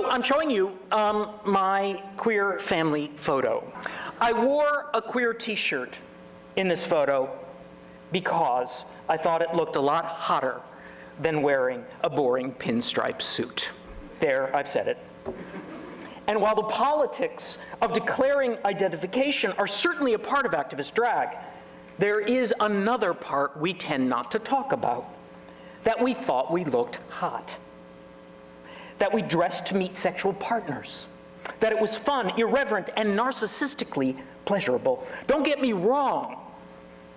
I'm showing you my queer family photo. I wore a queer t-shirt in this photo because I thought it looked a lot hotter than wearing a boring pinstripe suit. There, I've said it. And while the politics of declaring identification are certainly a part of activist drag, there is another part we tend not to talk about, that we thought we looked hot, that we dressed to meet sexual partners, that it was fun, irreverent, and narcissistically pleasurable. Don't get me wrong.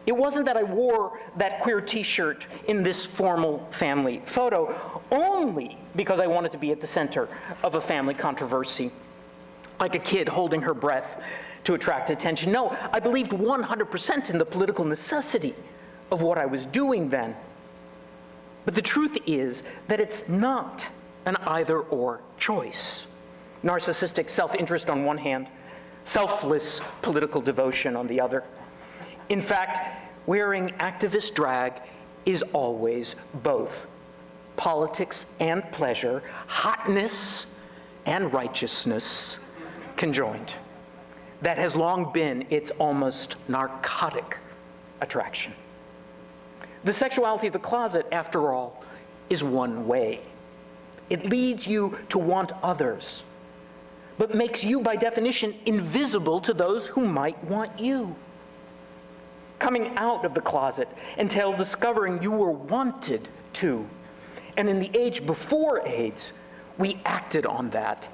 It wasn't that I wore that queer t-shirt in this formal family photo only because I wanted to be at the center of a family controversy, like a kid holding her breath to attract attention. No, I believed 100% in the political necessity of what I was doing then. But the truth is that it's not an either-or choice. Narcissistic self-interest on one hand, selfless political devotion on the other. In fact, wearing activist drag is always both politics and pleasure, hotness and righteousness conjoined. That has long been its almost narcotic attraction. The sexuality of the closet, after all, is one way. It leads you to want others, but makes you, by definition, invisible to those who might want you. Coming out of the closet entailed discovering you were wanted to. And in the age before AIDS, we acted on that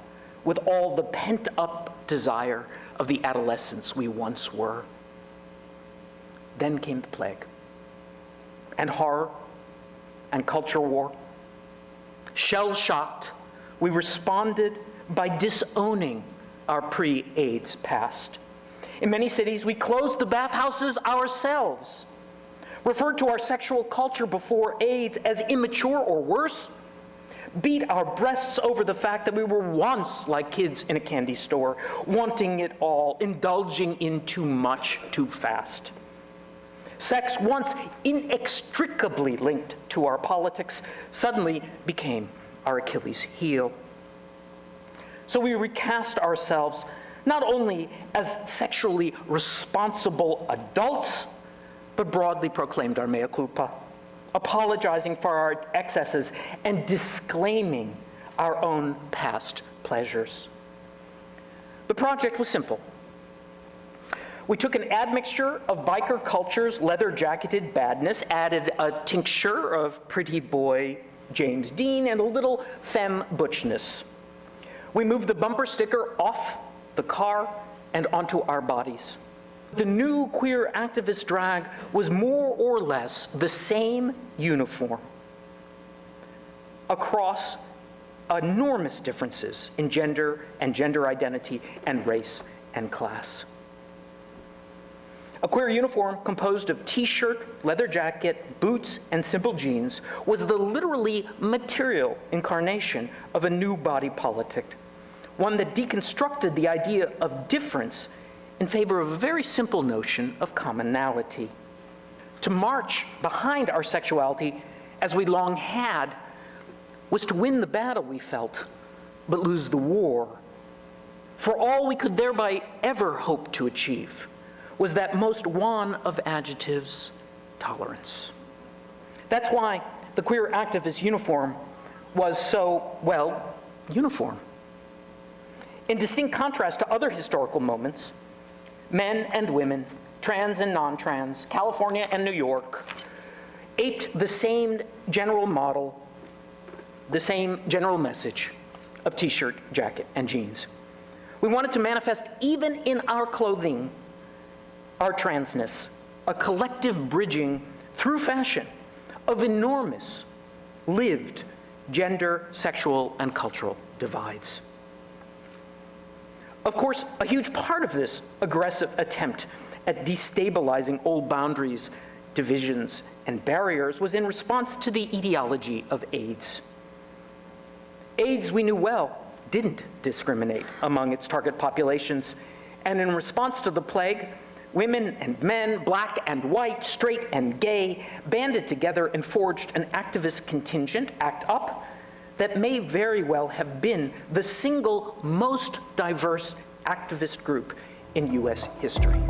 with all the pent-up desire of the adolescents we once were. Then came the plague, and horror, and culture war. Shell-shocked, we responded by disowning our pre-AIDS past. In many cities, we closed the bathhouses ourselves, referred to our sexual culture before AIDS as immature or worse, beat our breasts over the fact that we were once like kids in a candy store, wanting it all, indulging in too much too fast. Sex, once inextricably linked to our politics, suddenly became our Achilles heel. So we recast ourselves not only as sexually responsible adults, but broadly proclaimed our mea culpa, apologizing for our excesses and disclaiming our own past pleasures. The project was simple. We took an admixture of biker culture's leather-jacketed badness, added a tincture of pretty boy James Dean, and a little femme butchness. We moved the bumper sticker off the car and onto our bodies. The new queer activist drag was more or less the same uniform across enormous differences in gender and gender identity and race and class. A queer uniform composed of t-shirt, leather jacket, boots, and simple jeans was the literally material incarnation of a new body politic, one that deconstructed the idea of difference in favor of a very simple notion of commonality. To march behind our sexuality, as we long had, was to win the battle we felt, but lose the war. For all we could thereby ever hope to achieve was that most wan of adjectives, tolerance. That's why the queer activist uniform was so, well, uniform. In distinct contrast to other historical moments, men and women, trans and non-trans, California and New York, aped the same general model, the same general message of t-shirt, jacket, and jeans. We wanted to manifest, even in our clothing, our transness, a collective bridging through fashion of enormous, lived gender, sexual, and cultural divides. Of course, a huge part of this aggressive attempt at destabilizing old boundaries, divisions, and barriers was in response to the etiology of AIDS. AIDS, we knew well, didn't discriminate among its target populations, and in response to the plague, women and men, black and white, straight and gay, banded together and forged an activist contingent, ACT UP, that may very well have been the single most diverse activist group in US history.